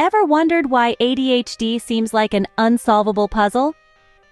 Ever wondered why ADHD seems like an unsolvable puzzle?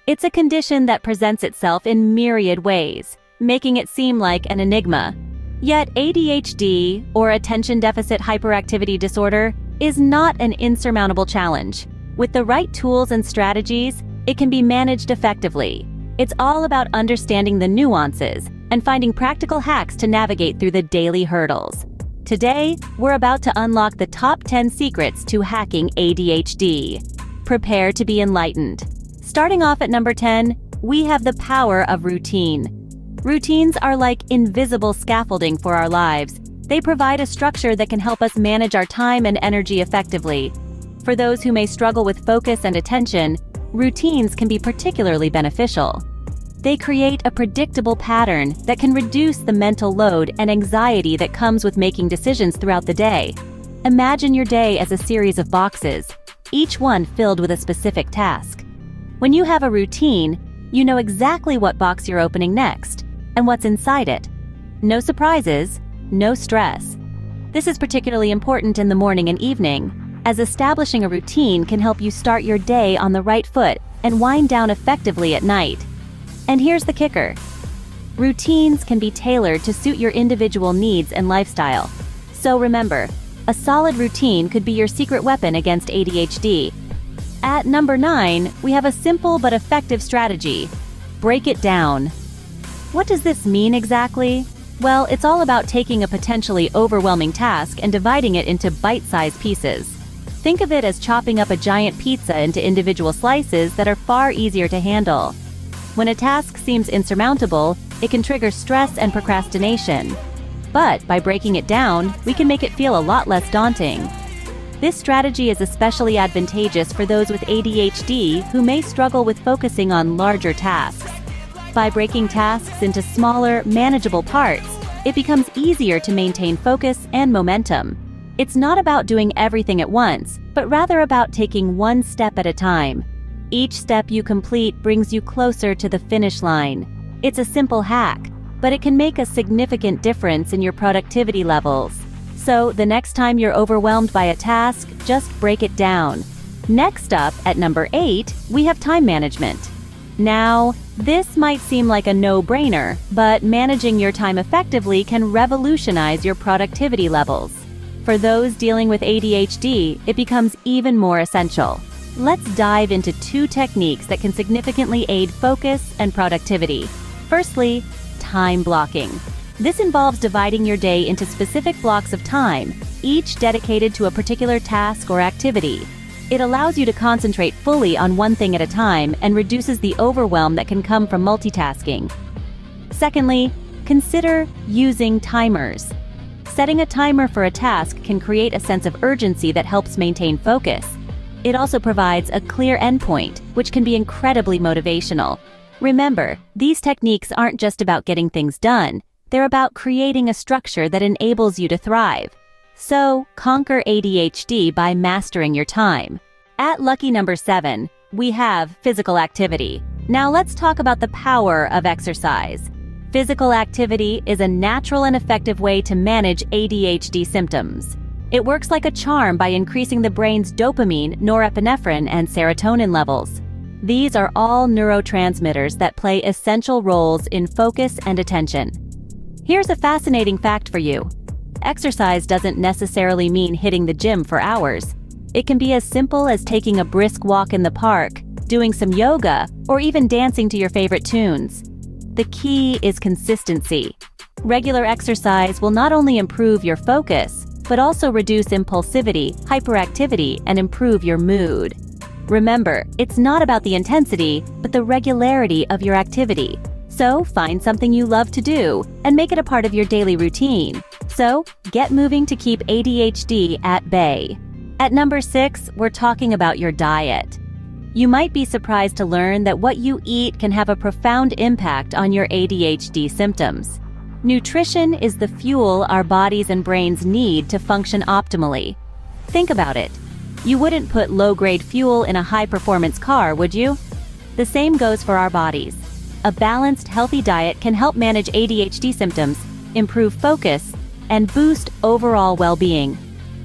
It's a condition that presents itself in myriad ways, making it seem like an enigma. Yet ADHD, or attention deficit hyperactivity disorder, is not an insurmountable challenge. With the right tools and strategies, it can be managed effectively. It's all about understanding the nuances and finding practical hacks to navigate through the daily hurdles. Today, we're about to unlock the top 10 secrets to hacking ADHD. Prepare to be enlightened. Starting off at number 10, we have the power of routine. Routines are like invisible scaffolding for our lives. They provide a structure that can help us manage our time and energy effectively. For those who may struggle with focus and attention, routines can be particularly beneficial. They create a predictable pattern that can reduce the mental load and anxiety that comes with making decisions throughout the day. Imagine your day as a series of boxes, each one filled with a specific task. When you have a routine, you know exactly what box you're opening next and what's inside it. No surprises, no stress. This is particularly important in the morning and evening, as establishing a routine can help you start your day on the right foot and wind down effectively at night. And here's the kicker. Routines can be tailored to suit your individual needs and lifestyle. So remember, a solid routine could be your secret weapon against ADHD. At number 9, we have a simple but effective strategy. Break it down. What does this mean exactly? Well, it's all about taking a potentially overwhelming task and dividing it into bite-sized pieces. Think of it as chopping up a giant pizza into individual slices that are far easier to handle. When a task seems insurmountable, it can trigger stress and procrastination. But by breaking it down, we can make it feel a lot less daunting. This strategy is especially advantageous for those with ADHD who may struggle with focusing on larger tasks. By breaking tasks into smaller, manageable parts, it becomes easier to maintain focus and momentum. It's not about doing everything at once, but rather about taking one step at a time. Each step you complete brings you closer to the finish line. It's a simple hack, but it can make a significant difference in your productivity levels. So, the next time you're overwhelmed by a task, just break it down. Next up, at number 8, we have time management. Now, this might seem like a no-brainer, but managing your time effectively can revolutionize your productivity levels. For those dealing with ADHD, it becomes even more essential. Let's dive into 2 techniques that can significantly aid focus and productivity. Firstly, time blocking. This involves dividing your day into specific blocks of time, each dedicated to a particular task or activity. It allows you to concentrate fully on one thing at a time and reduces the overwhelm that can come from multitasking. Secondly, consider using timers. Setting a timer for a task can create a sense of urgency that helps maintain focus. It also provides a clear endpoint, which can be incredibly motivational. Remember, these techniques aren't just about getting things done. They're about creating a structure that enables you to thrive. So, conquer ADHD by mastering your time. At lucky number 7, we have physical activity. Now let's talk about the power of exercise. Physical activity is a natural and effective way to manage ADHD symptoms. It works like a charm by increasing the brain's dopamine, norepinephrine, and serotonin levels. These are all neurotransmitters that play essential roles in focus and attention. Here's a fascinating fact for you. Exercise doesn't necessarily mean hitting the gym for hours. It can be as simple as taking a brisk walk in the park, doing some yoga, or even dancing to your favorite tunes. The key is consistency. Regular exercise will not only improve your focus, but also reduce impulsivity, hyperactivity, and improve your mood. Remember, it's not about the intensity, but the regularity of your activity. So, find something you love to do and make it a part of your daily routine. So, get moving to keep ADHD at bay. At number 6, we're talking about your diet. You might be surprised to learn that what you eat can have a profound impact on your ADHD symptoms. Nutrition is the fuel our bodies and brains need to function optimally. Think about it. You wouldn't put low-grade fuel in a high-performance car, would you? The same goes for our bodies. A balanced, healthy diet can help manage ADHD symptoms, improve focus, and boost overall well-being.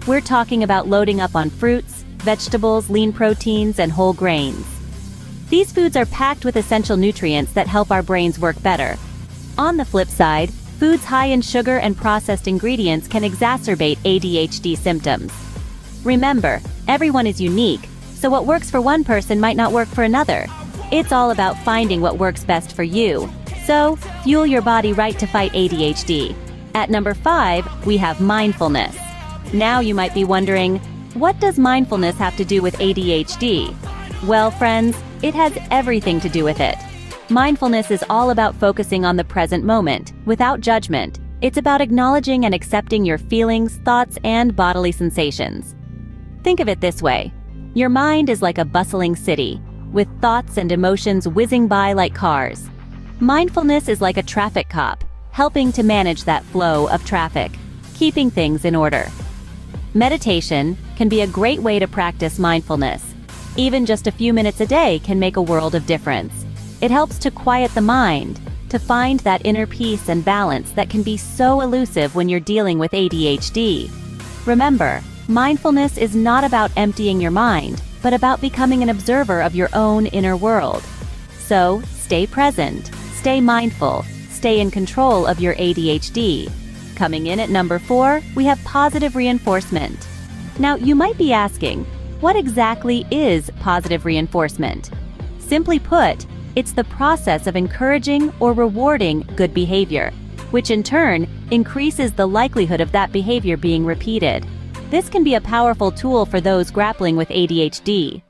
We're talking about loading up on fruits, vegetables, lean proteins, and whole grains. These foods are packed with essential nutrients that help our brains work better. On the flip side, foods high in sugar and processed ingredients can exacerbate ADHD symptoms. Remember, everyone is unique, so what works for one person might not work for another. It's all about finding what works best for you. So, fuel your body right to fight ADHD. At number 5, we have mindfulness. Now you might be wondering, what does mindfulness have to do with ADHD? Well, friends, it has everything to do with it. Mindfulness is all about focusing on the present moment, without judgment. It's about acknowledging and accepting your feelings, thoughts, and bodily sensations. Think of it this way. Your mind is like a bustling city, with thoughts and emotions whizzing by like cars. Mindfulness is like a traffic cop, helping to manage that flow of traffic, keeping things in order. Meditation can be a great way to practice mindfulness. Even just a few minutes a day can make a world of difference. It helps to quiet the mind, to find that inner peace and balance that can be so elusive when you're dealing with ADHD. Remember, mindfulness is not about emptying your mind, but about becoming an observer of your own inner world. So, stay present, stay mindful, stay in control of your ADHD. Coming in at number 4, we have positive reinforcement. Now, you might be asking, what exactly is positive reinforcement? Simply put, it's the process of encouraging or rewarding good behavior, which in turn increases the likelihood of that behavior being repeated. This can be a powerful tool for those grappling with ADHD.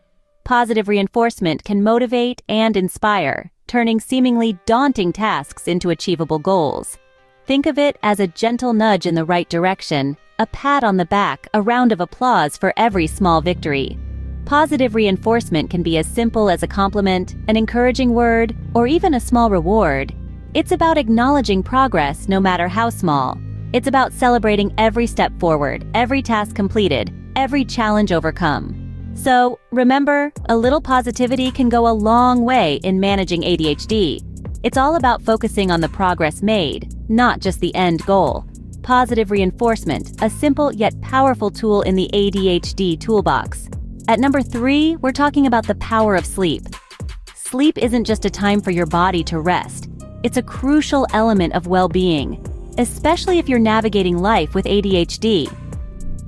Positive reinforcement can motivate and inspire, turning seemingly daunting tasks into achievable goals. Think of it as a gentle nudge in the right direction, a pat on the back, a round of applause for every small victory. Positive reinforcement can be as simple as a compliment, an encouraging word, or even a small reward. It's about acknowledging progress no matter how small. It's about celebrating every step forward, every task completed, every challenge overcome. So, remember, a little positivity can go a long way in managing ADHD. It's all about focusing on the progress made, not just the end goal. Positive reinforcement, a simple yet powerful tool in the ADHD toolbox. At number 3, we're talking about the power of sleep. Sleep isn't just a time for your body to rest. It's a crucial element of well-being, especially if you're navigating life with ADHD.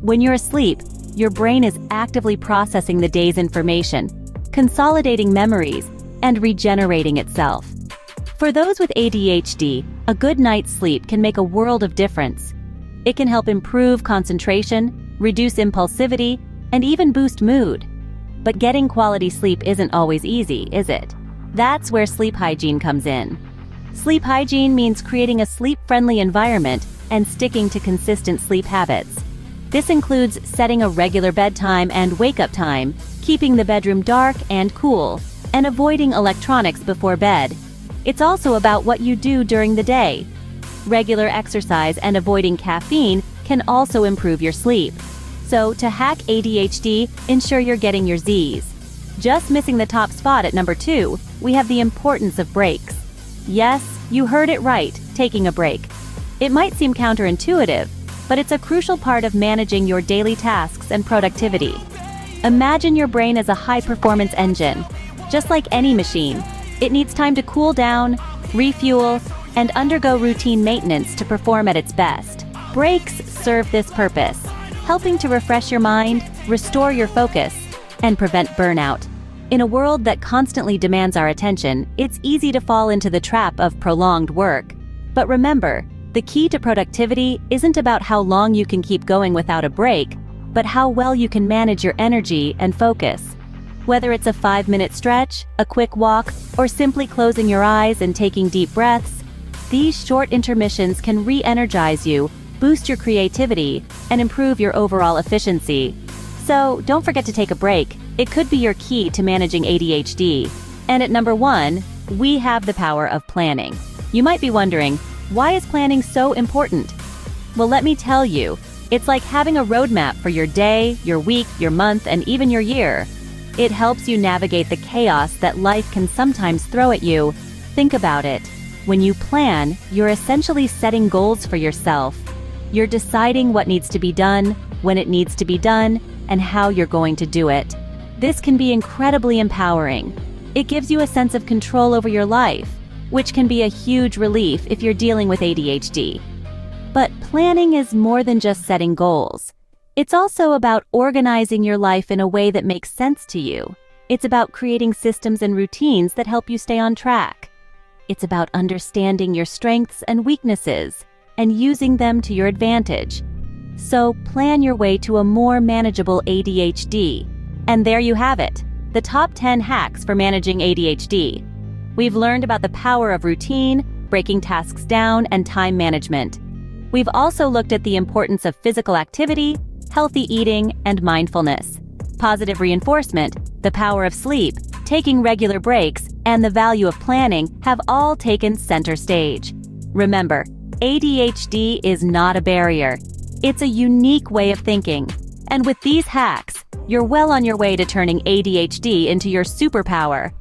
When you're asleep, your brain is actively processing the day's information, consolidating memories, and regenerating itself. For those with ADHD, a good night's sleep can make a world of difference. It can help improve concentration, reduce impulsivity, and even boost mood. But getting quality sleep isn't always easy, is it? That's where sleep hygiene comes in. Sleep hygiene means creating a sleep-friendly environment and sticking to consistent sleep habits. This includes setting a regular bedtime and wake-up time, keeping the bedroom dark and cool, and avoiding electronics before bed. It's also about what you do during the day. Regular exercise and avoiding caffeine can also improve your sleep. So, to hack ADHD, ensure you're getting your Z's. Just missing the top spot at number 2, we have the importance of breaks. Yes, you heard it right, taking a break. It might seem counterintuitive, but it's a crucial part of managing your daily tasks and productivity. Imagine your brain as a high-performance engine. Just like any machine, it needs time to cool down, refuel, and undergo routine maintenance to perform at its best. Breaks serve this purpose, helping to refresh your mind, restore your focus, and prevent burnout. In a world that constantly demands our attention, it's easy to fall into the trap of prolonged work. But remember, the key to productivity isn't about how long you can keep going without a break, but how well you can manage your energy and focus. Whether it's a 5-minute stretch, a quick walk, or simply closing your eyes and taking deep breaths, these short intermissions can re-energize you, boost your creativity, and improve your overall efficiency. So, don't forget to take a break. It could be your key to managing ADHD. And at number 1, we have the power of planning. You might be wondering, why is planning so important? Well, let me tell you, it's like having a roadmap for your day, your week, your month, and even your year. It helps you navigate the chaos that life can sometimes throw at you. Think about it. When you plan, you're essentially setting goals for yourself. You're deciding what needs to be done, when it needs to be done, and how you're going to do it. This can be incredibly empowering. It gives you a sense of control over your life, which can be a huge relief if you're dealing with ADHD. But planning is more than just setting goals. It's also about organizing your life in a way that makes sense to you. It's about creating systems and routines that help you stay on track. It's about understanding your strengths and weaknesses and using them to your advantage. So plan your way to a more manageable ADHD. And there you have it, the top 10 hacks for managing ADHD. We've learned about the power of routine, breaking tasks down, and time management. We've also looked at the importance of physical activity, healthy eating, and mindfulness. Positive reinforcement, the power of sleep, taking regular breaks, and the value of planning have all taken center stage. Remember, ADHD is not a barrier. It's a unique way of thinking. And with these hacks, you're well on your way to turning ADHD into your superpower.